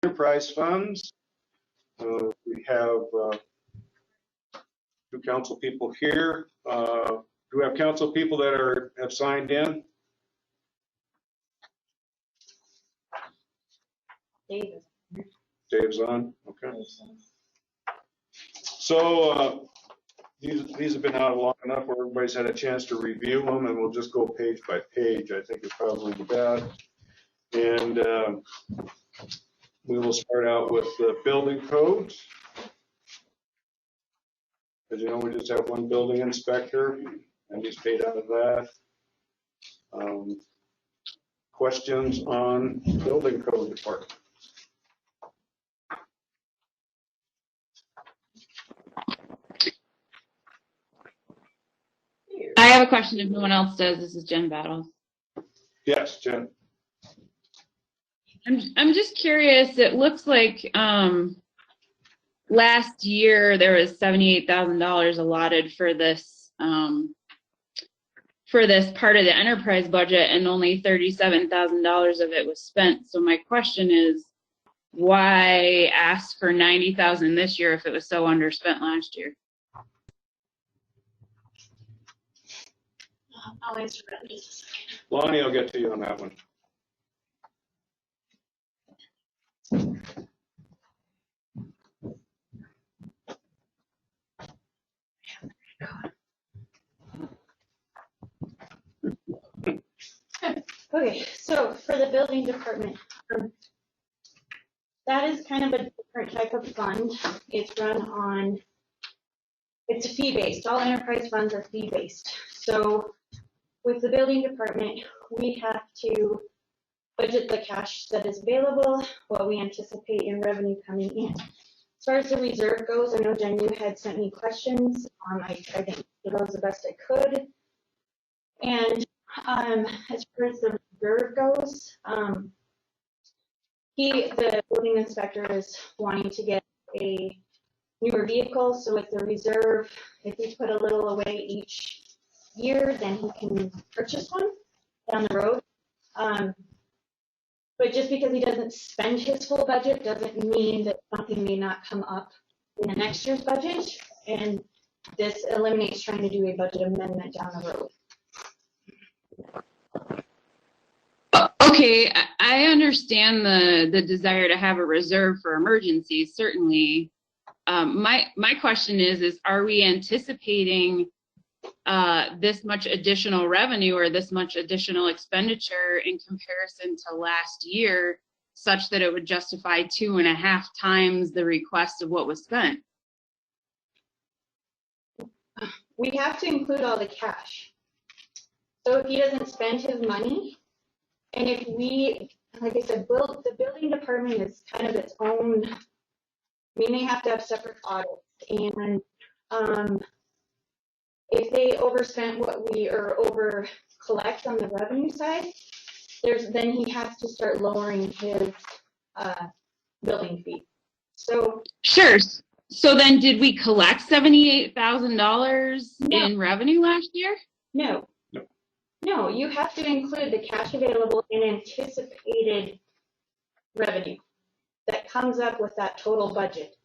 enterprise funds. We have two council people here. Do we have council people that have signed in? Dave's on. Okay. So these have been out long enough where everybody's had a chance to review them, and we'll just go page by page. I think it's probably the best. And we will start out with the building codes. As you know, we just have one building inspector, and he's paid out of that. Questions on building code department? I have a question if no one else does. This is Jen Battles. Yes, Jen. I'm just curious. It looks like last year there was $78,000 allotted for this part of the enterprise budget, and only $37,000 of it was spent. So my question is, why ask for $90,000 this year if it was so underspent last year? I'll answer that in just a second. Lonnie, I'll get to you on that one. Okay, so for the building department, that is kind of a different type of fund. It's run on, it's fee-based. All enterprise funds are fee-based. So with the building department, we have to budget the cash that is available, what we anticipate in revenue coming in. As far as the reserve goes, I know Jen, you had sent me questions. I think it was the best I could. And as far as the reserve goes, the building inspector is wanting to get a newer vehicle. So with the reserve, if we put a little away each year, then he can purchase one down the road. But just because he doesn't spend his full budget doesn't mean that something may not come up in the next year's budget. And this eliminates trying to do a budget amendment down the road. Okay, I understand the desire to have a reserve for emergencies, certainly. My question is are we anticipating this much additional revenue or this much additional expenditure in comparison to last year, such that it would justify 2.5 times the request of what was spent? We have to include all the cash. So if he doesn't spend his money, and if we, like I said, the building department is kind of its own, we may have to have separate audits. And if they overspent what we, or over collect on the revenue side, then he has to start lowering his building fee. So sure. So then did we collect $78,000 in revenue last year? No. No, you have to include the cash available in anticipated revenue that comes up with that total budget.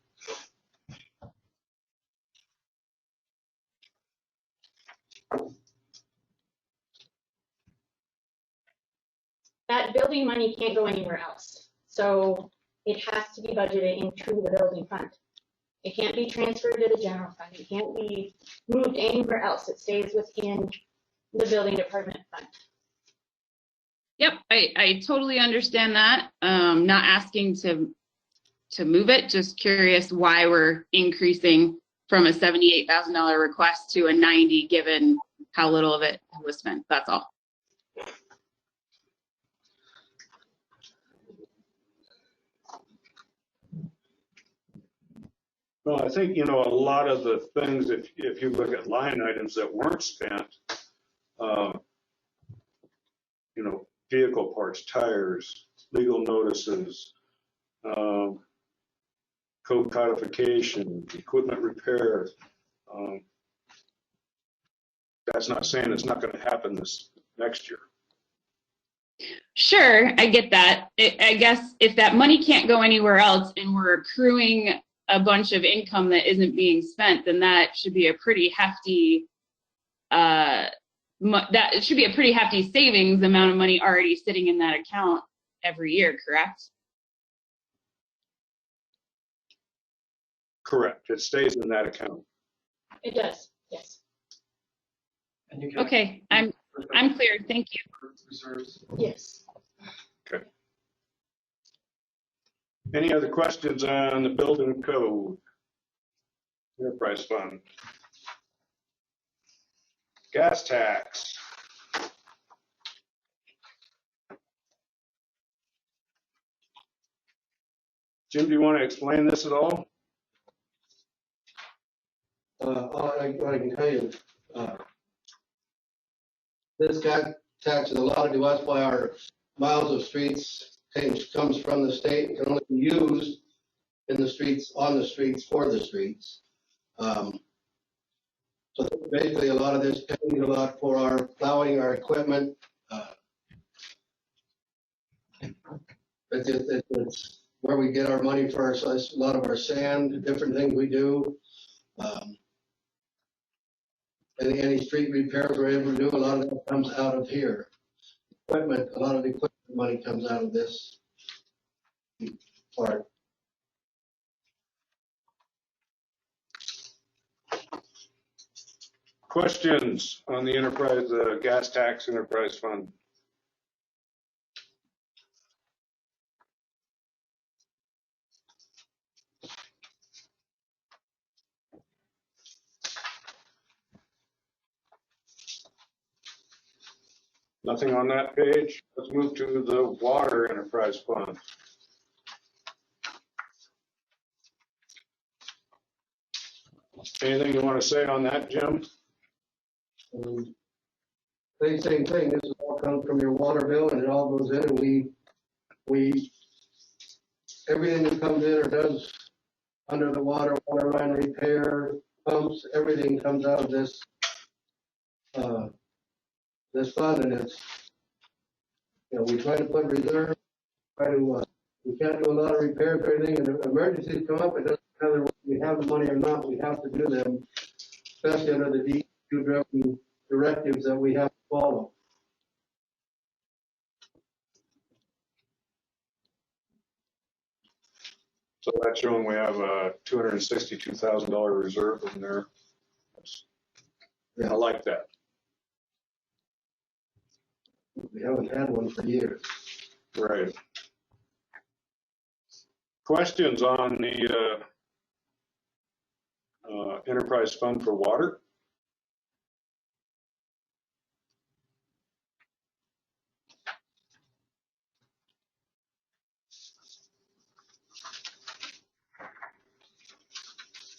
That building money can't go anywhere else. So it has to be budgeted into the building fund. It can't be transferred to the general fund. It can't be moved anywhere else. It stays within the building department fund. Yep, I totally understand that. Not asking to move it, just curious why we're increasing from a $78,000 request to a $90,000 given how little of it was spent. That's all. Well, I think, a lot of the things, if you look at line items that weren't spent, vehicle parts, tires, legal notices, code codification, equipment repair. That's not saying it's not going to happen this next year. Sure, I get that. I guess if that money can't go anywhere else and we're accruing a bunch of income that isn't being spent, then that should be a pretty hefty that should be a pretty hefty savings amount of money already sitting in that account every year, correct? Correct. It stays in that account. It does, yes. And you can. Okay, I'm clear. Thank you. Reserves. Yes. Okay. Any other questions on the building code? Enterprise fund. Gas tax. Jim, do you want to explain this at all? What I can tell you, this gas tax is allowed to us by our miles of streets, comes from the state, and can only be used in the streets, on the streets, for the streets. So basically, a lot of this pays a lot for our plowing, our equipment. It's where we get our money for a lot of our sand, different things we do. Any street repairs we're able to do, a lot of that comes out of here. Equipment, a lot of the equipment money comes out of this part. Questions on the enterprise, gas tax enterprise fund? Nothing on that page. Let's move to the water enterprise fund. Anything you want to say on that, Jim? Same thing, this is all comes from your water bill and it all goes in and we, everything that comes in or does under the water line repair, pumps, everything comes out of this, this fund, and it's, you know, we try to put reserve, we can't do a lot of repairs or anything, and if emergencies come up, it doesn't matter whether we have the money or not, we have to do them, especially under the DEQ directives that we have to follow. So that's showing we have a $262,000 reserve in there. Yeah. I like that. We haven't had one for years. Right. Questions on the enterprise fund for water?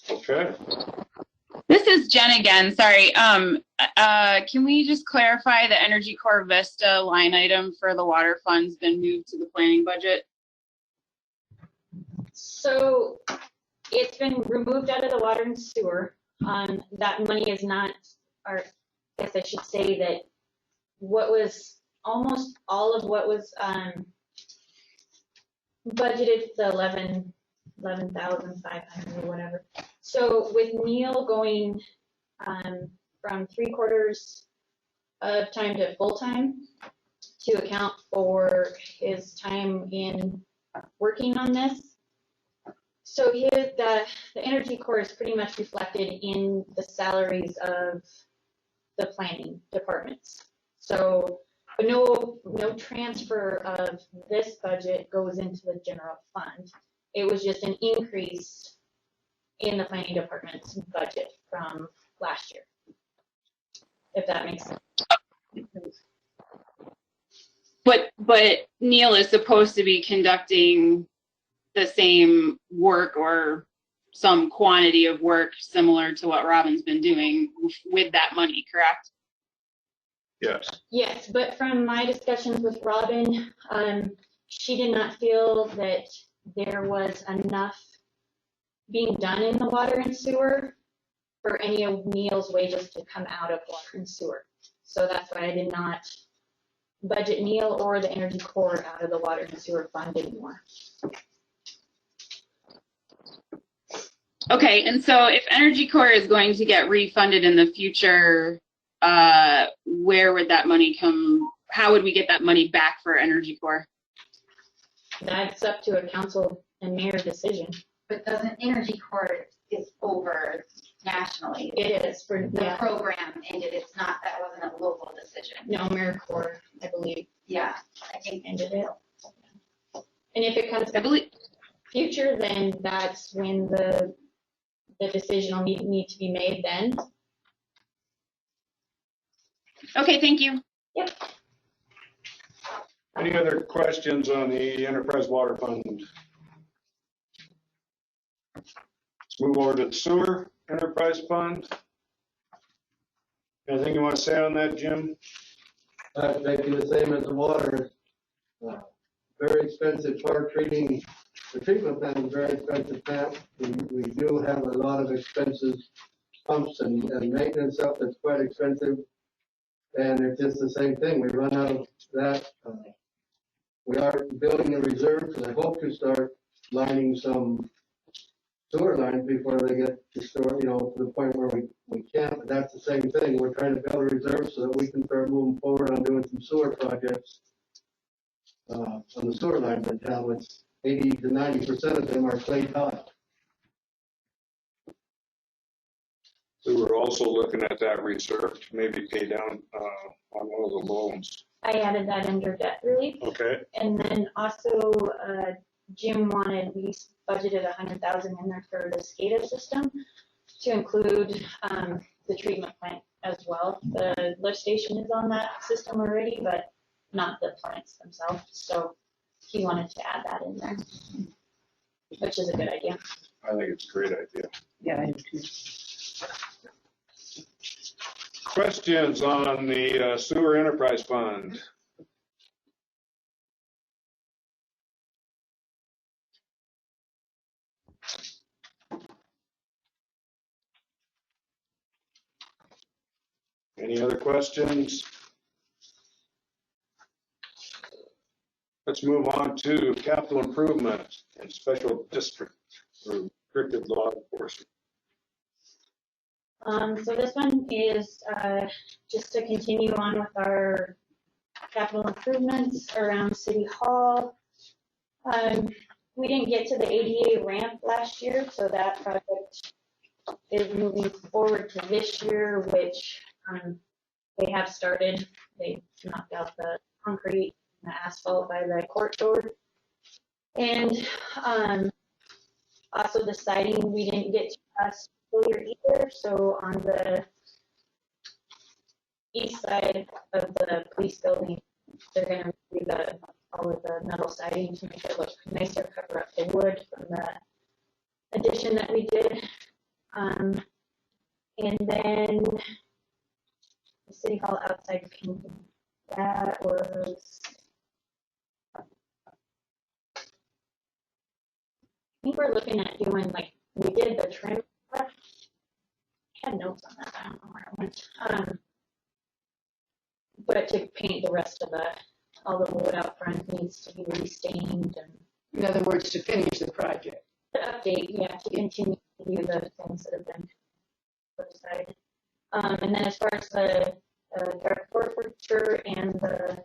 Okay. This is Jen again. Sorry. Can we just clarify the Energy Corps Vista line item for the water fund's been moved to the planning budget? So it's been removed out of the water and sewer. That money is not, or I guess I should say that what was almost all of what was budgeted, the 11,500 or whatever. So with Neil going from 3/4 of time to full time to account for his time in working on this, so here the Energy Corps is pretty much reflected in the salaries of the planning departments. So but no transfer of this budget goes into the general fund. It was just an increase in the planning department's budget from last year, if that makes sense. But Neil is supposed to be conducting the same work or some quantity of work similar to what Robin's been doing with that money, correct? Yes. Yes, but from my discussions with Robin, she did not feel that there was enough being done in the water and sewer for any of Neil's wages to come out of water and sewer. So that's why I did not budget Neil or the Energy Corps out of the water and sewer fund anymore. Okay, and so if Energy Corps is going to get refunded in the future, where would that money come? How would we get that money back for Energy Corps? That's up to a council and mayor decision. But doesn't Energy Corps is over nationally? It is for, The yeah, program ended, it's not, that wasn't a local decision. no, mayor Corps, I believe, Yeah, I think ended it. And if it comes I back believe. future, then that's when the decision will need to be made then. Okay, thank you. Yep. Any other questions on the Enterprise Water Fund? Let's move over to the Sewer Enterprise Fund. Anything you want to say on that, Jim? Thank you, the same as the water. Very expensive part treating, the treatment plant is very expensive plant. We do have a lot of expenses, pumps and maintenance stuff that's quite expensive. And it's just the same thing, we run out of that. We are building a reserve, because I hope to start lining some sewer lines before they get to store, to the point where we can't, but that's the same thing. We're trying to build a reserve so that we can start moving forward on doing some sewer projects. On the sewer lines in town, it's 80 to 90% of them are clay top. So we're also looking at that reserve to maybe pay down on one of the loans. I added that under debt relief. Okay, And then also, Jim wanted, we budgeted 100,000 in there for the SCADA system to include the treatment plant as well. The lift station is on that system already, but not the plants themselves. So he wanted to add that in there, which is a good idea. I think it's a great idea. Yeah, I do too. Questions on the Sewer Enterprise Fund? Any other questions? Let's move on to capital improvement and special district restricted law enforcement. So this one is just to continue on with our capital improvements around City Hall. We didn't get to the ADA ramp last year, so that project is moving forward to this year, which they have started. They knocked out the concrete and the asphalt by the court door. And also the siding, we didn't get to us earlier either. So on the east side of the police building, they're going to do all of the metal siding to make it look nicer, cover up the wood from the addition that we did. And then the City Hall outside painting, that was, I think we're looking at doing, like, we did the trim. I had notes on that, I don't know where it went. But to paint the rest of all the wood out front needs to be restained, and In other words, to finish the project. the update, yeah, to continue to do the things that have been put aside. And then as far as the dark forfeiture and the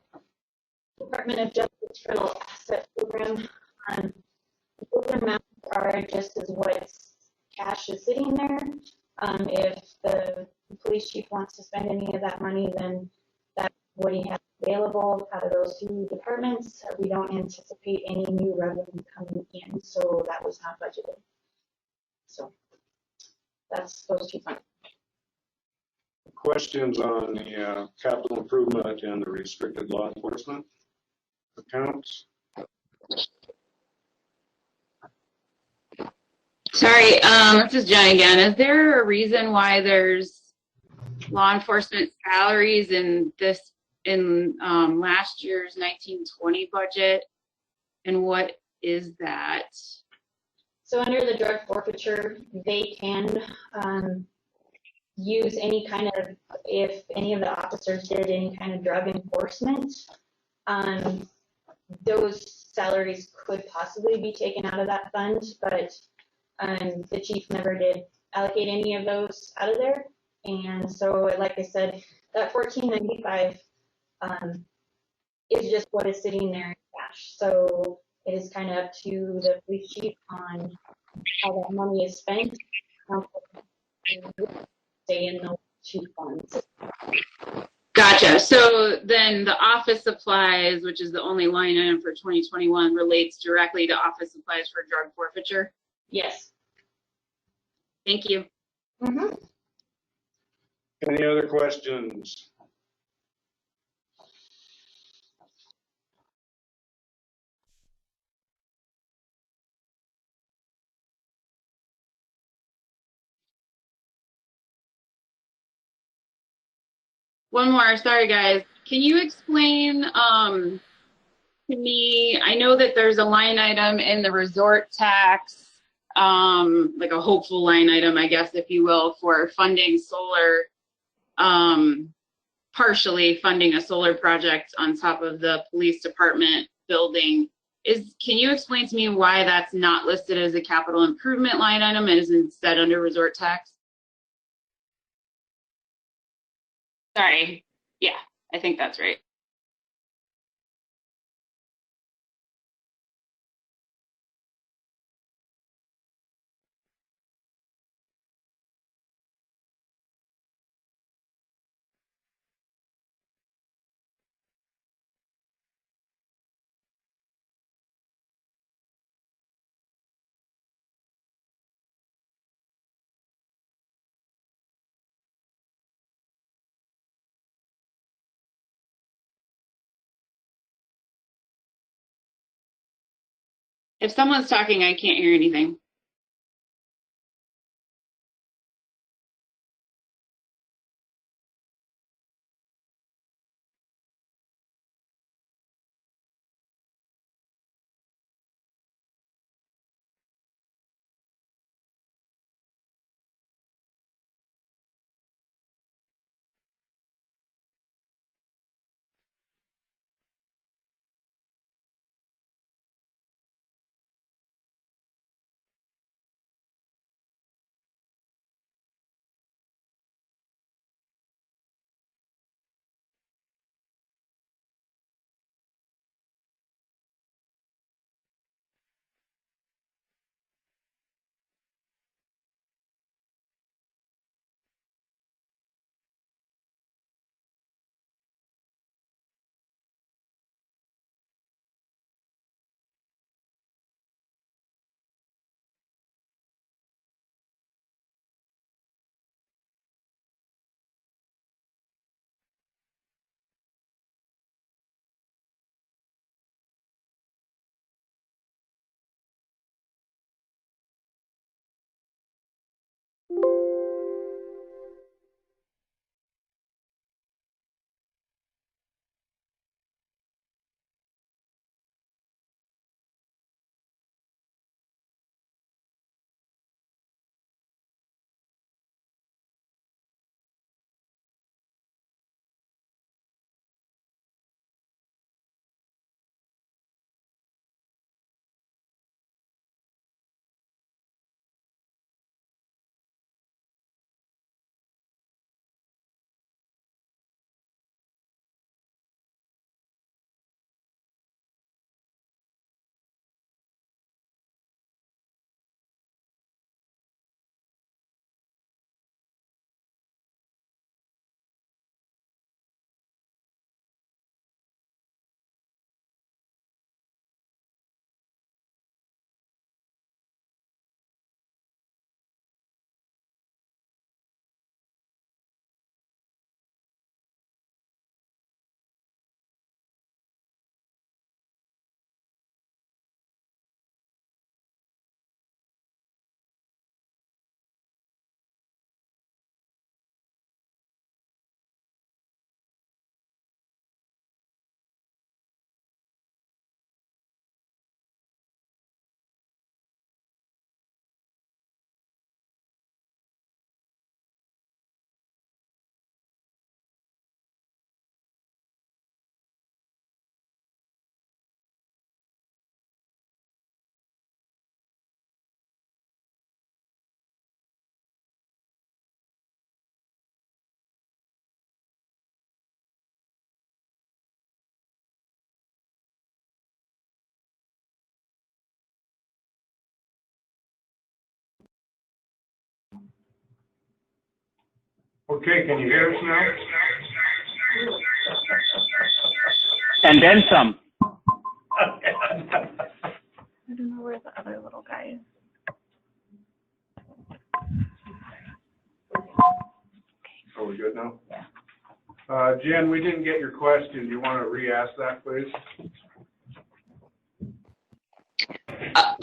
Department of Justice Federal Asset Program, those amounts are just as what's cash is sitting there. If the police chief wants to spend any of that money, then that's what he has available out of those two departments. We don't anticipate any new revenue coming in, so that was not budgeted. So that's those 2 funds. Questions on the capital improvement and the restricted law enforcement accounts? Sorry, this is Jen again. Is there a reason why there's law enforcement salaries in last year's 1920 budget? And what is that? So under the drug forfeiture, they can use any kind of, if any of the officers did any kind of drug enforcement, Those salaries could possibly be taken out of that fund, but the chief never did allocate any of those out of there. And so, like I said, that 1495 is just what is sitting there in cash. So it is kind of up to the police chief on how that money is spent. Stay in those two funds. Gotcha. So then the office supplies, which is the only line item for 2021, relates directly to office supplies for drug forfeiture. Yes. Thank you. Mm-hmm. Any other questions? One more. Sorry, guys. Can you explain to me? I know that there's a line item in the resort tax, like a hopeful line item, I guess, if you will, for funding solar, partially funding a solar project on top of the police department building. Can you explain to me why that's not listed as a capital improvement line item and is instead under resort tax? Sorry. Yeah, I think that's right. If someone's talking, I can't hear anything. Okay, can you hear us now? And then some. I don't know where the other little guy is. Are we good now? Yeah. Jen, we didn't get your question. Do you want to re-ask that, please?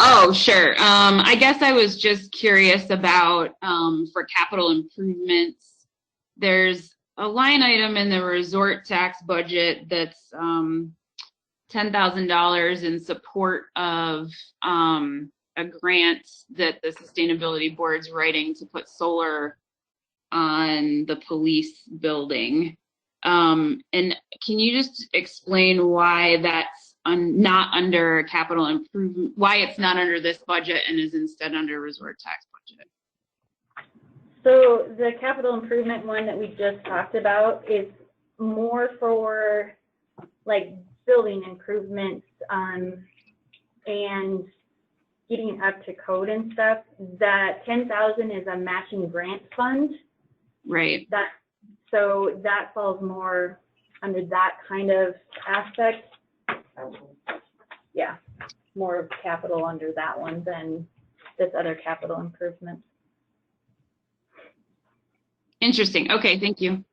Oh, sure. I guess I was just curious about, for capital improvements, there's a line item in the resort tax budget that's $10,000 in support of a grant that the Sustainability Board's writing to put solar on the police building. And can you just explain why that's not under capital improvement, why it's not under this budget and is instead under resort tax budget? So the capital improvement one that we just talked about is more for like building improvements and getting up to code and stuff. That 10,000 is a matching grant fund. Right. So that falls more under that kind of aspect. Yeah, more of capital under that one than this other capital improvement. Interesting. Okay, thank you.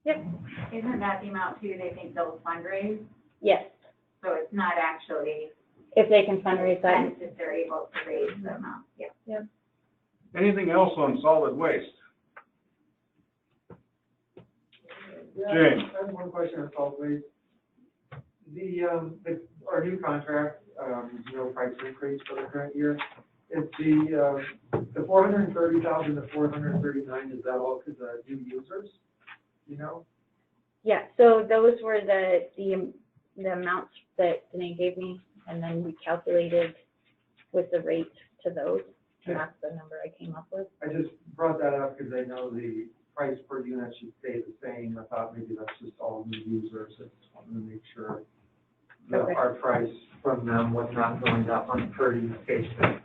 Yep. Isn't that the amount too, they think they'll fundraise? Yes, So it's not actually, if they can fundraise that. if they're able to raise the amount, yeah. Yep. Anything else on solid waste? James. I have one question on solid waste. Our new contract, no price increase for the current year. Is the 430,000 to 439, is that all to the new users? You know? Yeah, so those were the amounts that Danae gave me, and then we calculated with the rate to those, and that's the number I came up with. I just brought that up because I know the price per unit should stay the same. I thought maybe that's just all new users. I just wanted to make sure that Okay. our price from them was not going up on a per unit basis.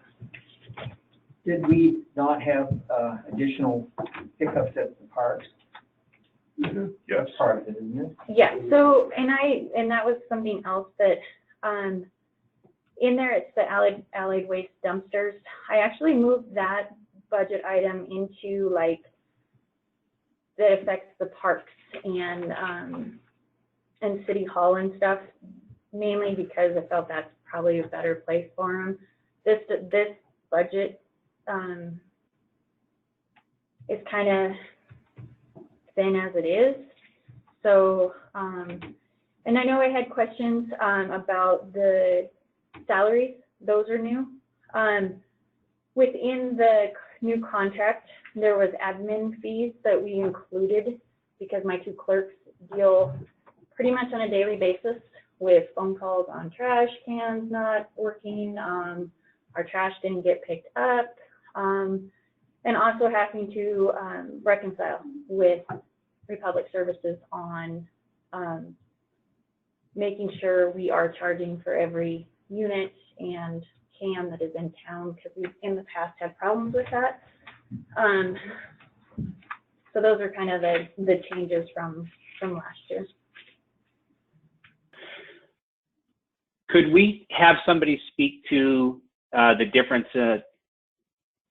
Did we not have additional pickups at the parks? Yes. That's part of it, isn't it? Yeah, so, and that was something else that, in there, it's the allied waste dumpsters. I actually moved that budget item into like, that affects the parks and City Hall and stuff, mainly because I felt that's probably a better place for them. This budget is kind of thin as it is. So, and I know I had questions about the salaries. Those are new. Within the new contract, there was admin fees that we included because my two clerks deal pretty much on a daily basis with phone calls on trash cans not working, our trash didn't get picked up, and also having to reconcile with Republic Services on making sure we are charging for every unit and can that is in town, because we've in the past had problems with that. So those are kind of the changes from last year. Could we have somebody speak to the difference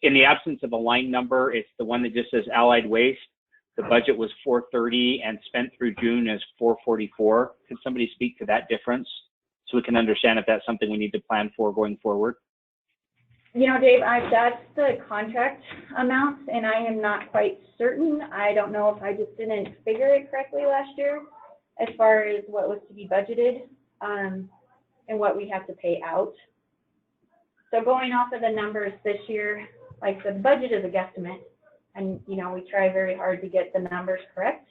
in the absence of a line number? It's the one that just says Allied Waste. The budget was 430 and spent through June is 444. Could somebody speak to that difference so we can understand if that's something we need to plan for going forward? You know, Dave, that's the contract amounts, and I am not quite certain. I don't know if I just didn't figure it correctly last year as far as what was to be budgeted and what we have to pay out. So going off of the numbers this year, like the budget is a guesstimate, and you know, we try very hard to get the numbers correct,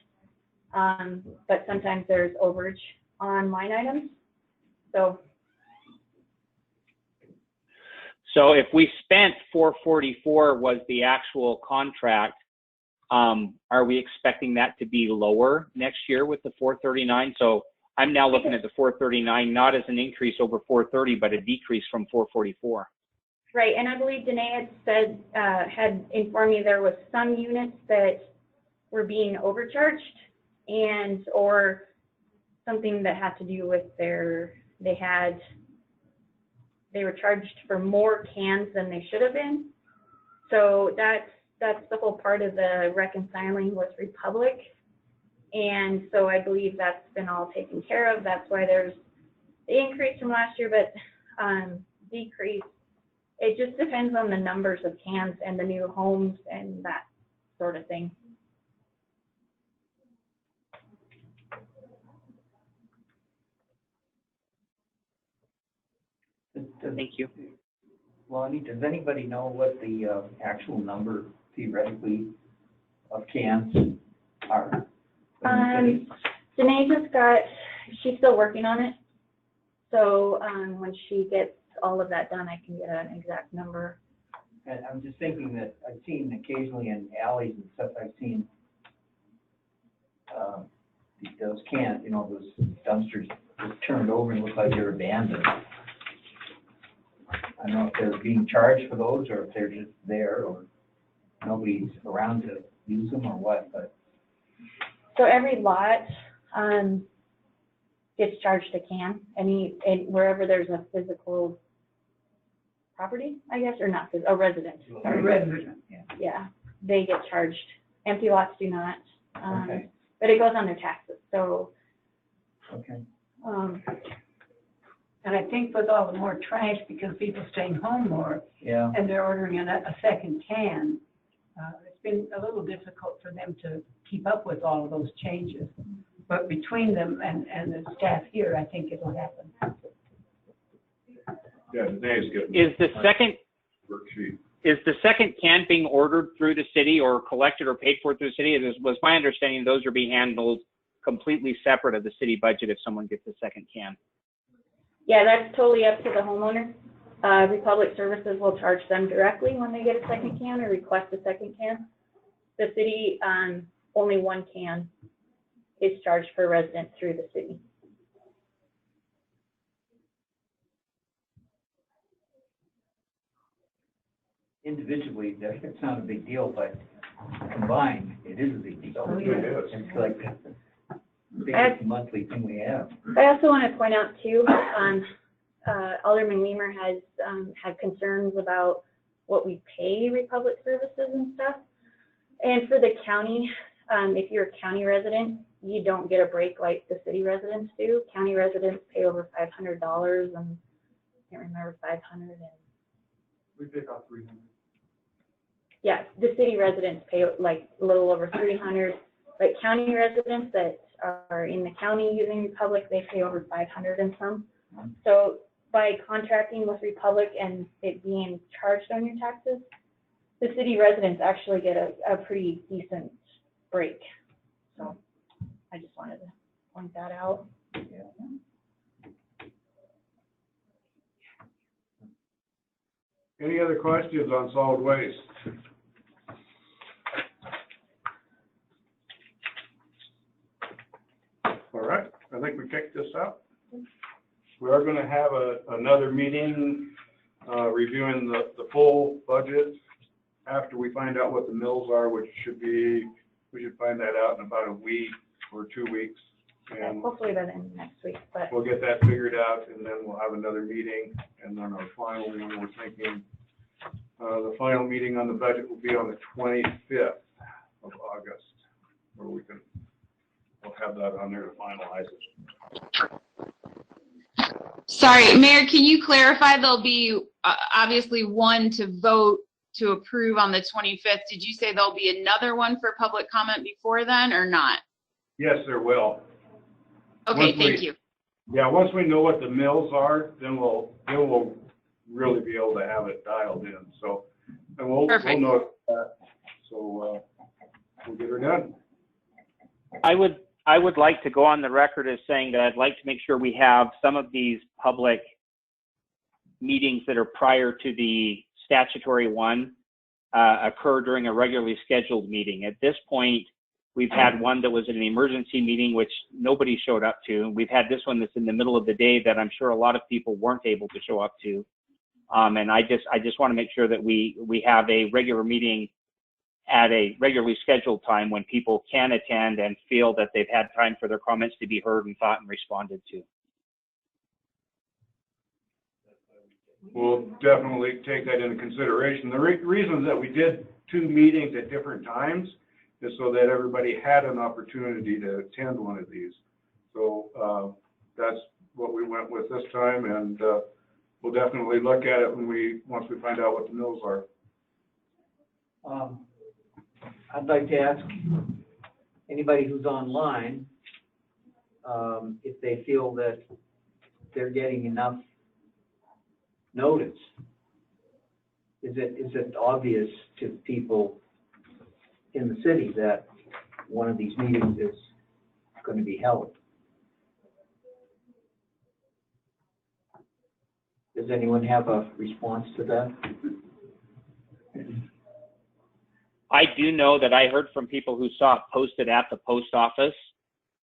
but sometimes there's overage on line items. So if we spent 444 was the actual contract, are we expecting that to be lower next year with the 439? So I'm now looking at the 439 not as an increase over 430, but a decrease from 444. Right, and I believe Danae had said, had informed me there was some units that were being overcharged, and or something that had to do with they were charged for more cans than they should have been. So that's the whole part of the reconciling with Republic. And so I believe that's been all taken care of. That's why there's the increase from last year, but decrease. It just depends on the numbers of cans and the new homes and that sort of thing. Thank you. Lonnie, does anybody know what the actual number theoretically of cans are? Danae just she's still working on it. So when she gets all of that done, I can get an exact number. And I'm just thinking that I've seen occasionally in alleys and stuff, I've seen those cans, you know, those dumpsters just turned over and look like they're abandoned. I don't know if they're being charged for those or if they're just there or nobody's around to use them or what, but. So every lot gets charged a can, and wherever there's a physical property, I guess, or not, a resident. A resident, yeah. Yeah, they get charged. Empty lots do not. Okay. But it goes on their taxes, so. Okay. And I think with all the more trash, because people staying home more, Yeah. and they're ordering a second can, it's been a little difficult for them to keep up with all of those changes. But between them and the staff here, I think it'll happen. Yeah, today's good. Is the second can being ordered through the city or collected or paid for through the city? It was my understanding those are being handled completely separate of the city budget if someone gets a second can. Yeah, that's totally up to the homeowner. Republic Services will charge them directly when they get a second can or request a second can. The city, only one can is charged per resident through the city. Individually, it's not a big deal, but combined, it is a big deal. Oh, yeah. It's like the biggest monthly thing we have. I also want to point out too, Alderman Weimer has had concerns about what we pay Republic Services and stuff. And for the county, if you're a county resident, you don't get a break like the city residents do. County residents pay over $500, and I can't remember 500 and. We pay about 300. Yeah, the city residents pay like a little over 300, but county residents that are in the county using Republic, they pay over 500 and some. So by contracting with Republic and it being charged on your taxes, the city residents actually get a pretty decent break. So I just wanted to point that out. Any other questions on solid waste? All right, I think we kicked this out. We are going to have another meeting reviewing the full budget after we find out what the mills are, which should be, we should find that out in about a week or 2 weeks. And hopefully by the end of next week, but we'll get that figured out, and then we'll have another meeting, and then our final one, we're thinking, the final meeting on the budget will be on the 25th of August, where we'll have that on there to finalize it. Sorry, Mayor, can you clarify there'll be obviously one to vote to approve on the 25th. Did you say there'll be another one for public comment before then or not? Yes, there will. Okay, thank you. Yeah, once we know what the mills are, then we'll really be able to have it dialed in. So, and we'll know that. So we'll get her done. I would like to go on the record as saying that I'd like to make sure we have some of these public meetings that are prior to the statutory one occur during a regularly scheduled meeting. At this point, we've had one that was an emergency meeting, which nobody showed up to. We've had this one that's in the middle of the day that I'm sure a lot of people weren't able to show up to. And I just want to make sure that we have a regular meeting at a regularly scheduled time when people can attend and feel that they've had time for their comments to be heard and thought and responded to. We'll definitely take that into consideration. The reasons that we did 2 meetings at different times is so that everybody had an opportunity to attend one of these. So that's what we went with this time, and we'll definitely look at it once we find out what the mills are. I'd like to ask anybody who's online if they feel that they're getting enough notice. Is it obvious to people in the city that one of these meetings is going to be held? Does anyone have a response to that? I do know that I heard from people who saw it posted at the post office,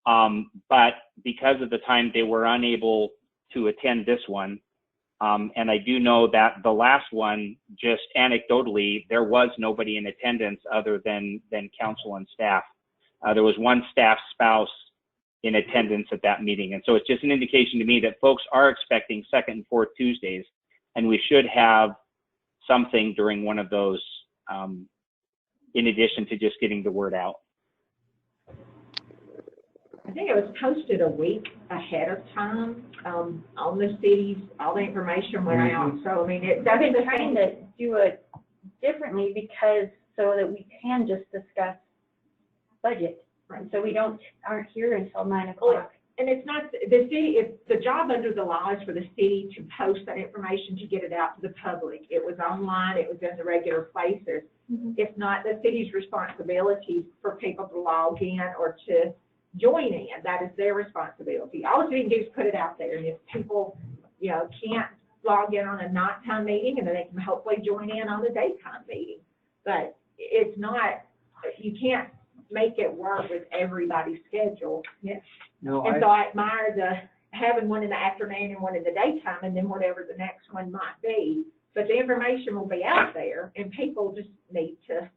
but because of the time they were unable to attend this one. And I do know that the last one, just anecdotally, there was nobody in attendance other than council and staff. There was one staff spouse in attendance at that meeting. And so it's just an indication to me that folks are expecting second and fourth Tuesdays, and we should have something during one of those, in addition to just getting the word out. I think it was posted a week ahead of time on the cities. All the information went out. So, I mean, I've been trying to do it differently because so that we can just discuss budget. Right. So we aren't here until 9 o'clock. And it's not, the city, it's the job under the law is for the city to post that information to get it out to the public. It was online, it was in the regular places. Mm-hmm. It's not the city's responsibility for people to log in or to join in. That is their responsibility. All the city can do is put it out there. And if people, can't log in on a nighttime meeting, and then they can hopefully join in on the daytime meeting. But it's not, you can't make it work with everybody's schedule. Yes. No, and so I admire having one in the afternoon and one in the daytime, and then whatever the next one might be. But the information will be out there, and people just need to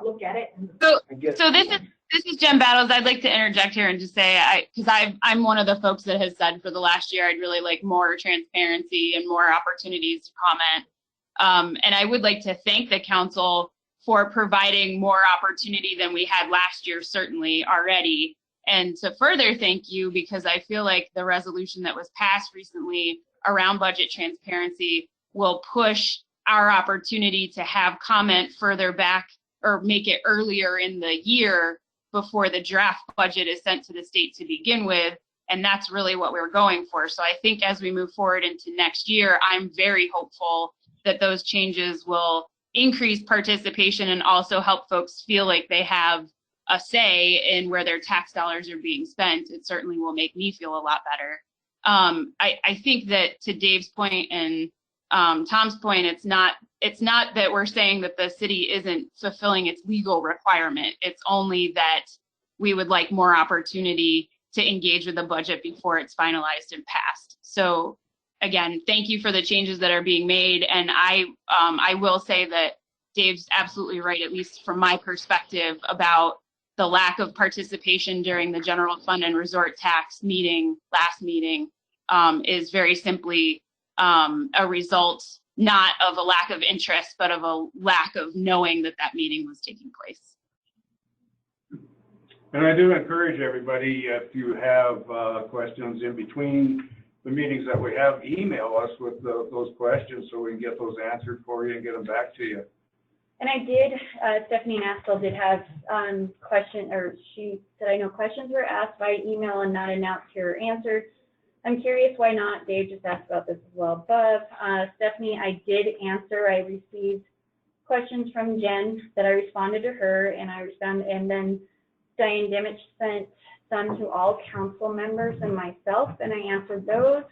look at it. So this is Jen Battles. I'd like to interject here and just say, I'm one of the folks that has said for the last year I'd really like more transparency and more opportunities to comment. And I would like to thank the council for providing more opportunity than we had last year, certainly already. And to further thank you, because I feel like the resolution that was passed recently around budget transparency will push our opportunity to have comment further back or make it earlier in the year before the draft budget is sent to the state to begin with. And that's really what we're going for. So I think as we move forward into next year, I'm very hopeful that those changes will increase participation and also help folks feel like they have a say in where their tax dollars are being spent. It certainly will make me feel a lot better. I think that to Dave's point and Tom's point, it's not that we're saying that the city isn't fulfilling its legal requirement. It's only that we would like more opportunity to engage with the budget before it's finalized and passed. So again, thank you for the changes that are being made. And I will say that Dave's absolutely right, at least from my perspective, about the lack of participation during the general fund and resort tax last meeting, is very simply a result not of a lack of interest, but of a lack of knowing that meeting was taking place. And I do encourage everybody, if you have questions in between the meetings that we have, email us with those questions so we can get those answered for you and get them back to you. And I did, Stephanie Nassel did have she said, I know questions were asked by email and not announced here or answered. I'm curious why not. Dave just asked about this as well above. Stephanie, I did answer. I received questions from Jen that I responded to her, and then Diane Dimich sent some to all council members and myself, and I answered those,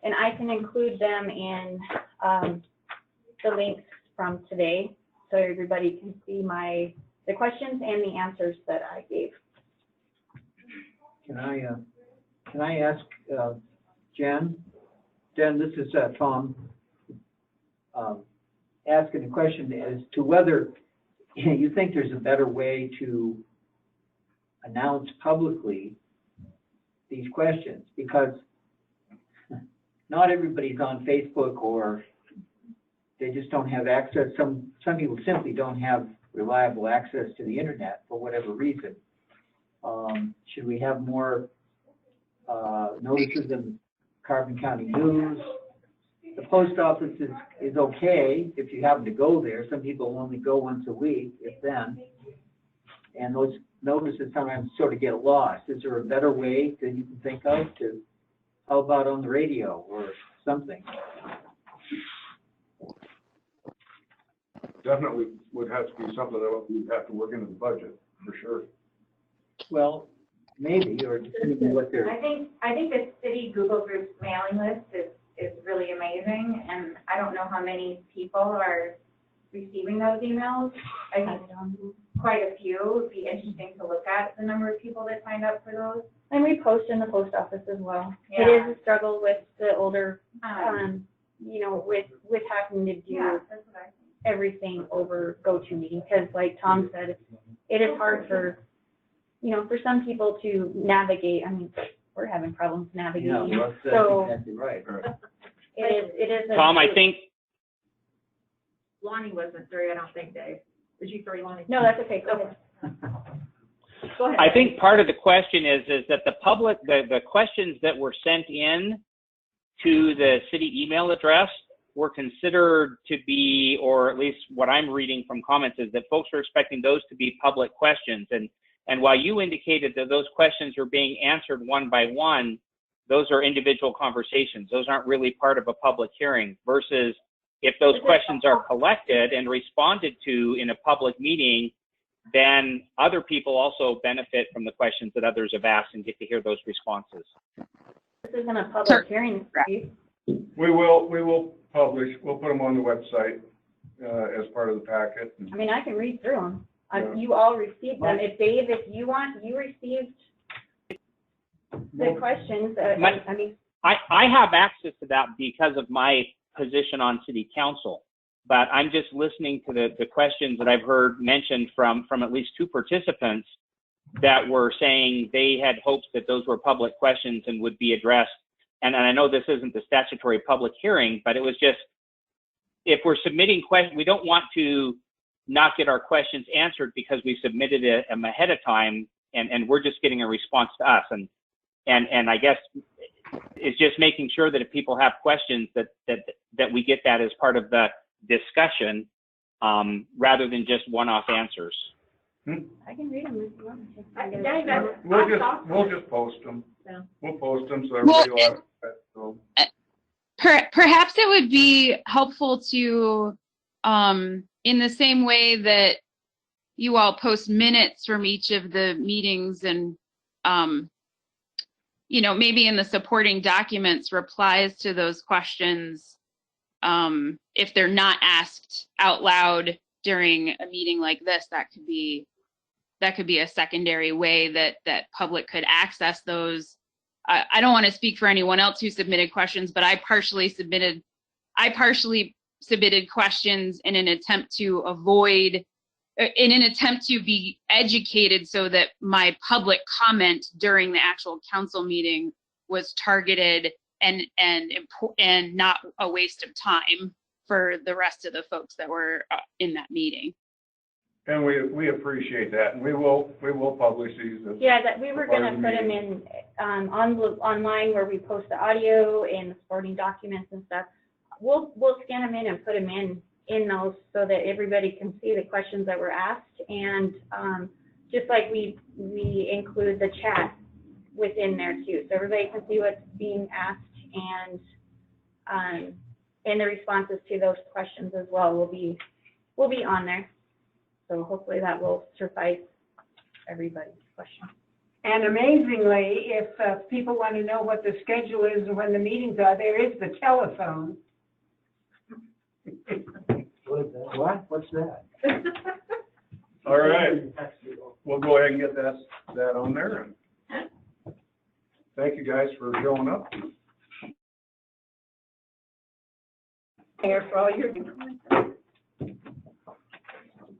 and I can include them in the links from today so everybody can see the questions and the answers that I gave. Can I ask Jen, this is Tom, asking a question as to whether you think there's a better way to announce publicly these questions, because not everybody's on Facebook, or they just don't have access. Some people simply don't have reliable access to the internet for whatever reason. Should we have more notices in Carbon County News? The post office is okay if you happen to go there. Some people only go once a week, if then. And those notices sometimes sort of get lost. Is there a better way that you can think of to, how about on the radio or something? Definitely would have to be something that we'd have to work into the budget, for sure. Well, maybe, or depending on what they're. I think the city Google Groups mailing list is really amazing, and I don't know how many people are receiving those emails. I think quite a few. It would be interesting to look at the number of people that signed up for those. And we post in the post office as well. Yeah. It is a struggle with the older, you know, with having to do Yeah, that's what I think. everything over GoToMeeting, because like Tom said, it is hard for, you know, for some people to navigate. I mean, we're having problems navigating. Yeah, that's So exactly right. it is. Tom, I think, Lonnie wasn't through, I don't think, Dave. Was you through, Lonnie? No, that's okay. Go ahead. Go ahead. I think part of the question is that the public, the questions that were sent in to the city email address were considered to be, or at least what I'm reading from comments is that folks are expecting those to be public questions. And while you indicated that those questions are being answered one by one, those are individual conversations. Those aren't really part of a public hearing, versus if those questions are collected and responded to in a public meeting, then other people also benefit from the questions that others have asked and get to hear those responses. This isn't a public hearing, right? We will publish, we'll put them on the website as part of the packet. I mean, I can read through them. Yeah. You all received them. If Dave, if you want, you received the questions. I mean, I have access to that because of my position on city council, but I'm just listening to the questions that I've heard mentioned from at least two participants that were saying they had hopes that those were public questions and would be addressed. And I know this isn't the statutory public hearing, but it was just, if we're submitting questions, we don't want to not get our questions answered because we submitted them ahead of time and we're just getting a response to us. And I guess it's just making sure that if people have questions that we get that as part of the discussion, rather than just one-off answers. I can read them if you want me to. Dave, We'll just post them. Yeah. We'll post them so everybody will have it. So. Perhaps it would be helpful to, in the same way that you all post minutes from each of the meetings and, you know, maybe in the supporting documents, replies to those questions, if they're not asked out loud during a meeting like this, that could be a secondary way that public could access those. I don't want to speak for anyone else who submitted questions, but I partially submitted questions in an attempt to be educated so that my public comment during the actual council meeting was targeted and not a waste of time for the rest of the folks that were in that meeting. And we appreciate that, and we will publish these. Yeah, that we were gonna put them in, online where we post the audio and the supporting documents and stuff. We'll scan them in and put them in those so that everybody can see the questions that were asked. And, just like we include the chat within there too. So everybody can see what's being asked, and the responses to those questions as well will be on there. So hopefully that will suffice everybody's questions. And amazingly, if people want to know what the schedule is and when the meetings are, there is the telephone. What is that? What? What's that? All right. We'll go ahead and get that on there. Thank you guys for showing up. There for all your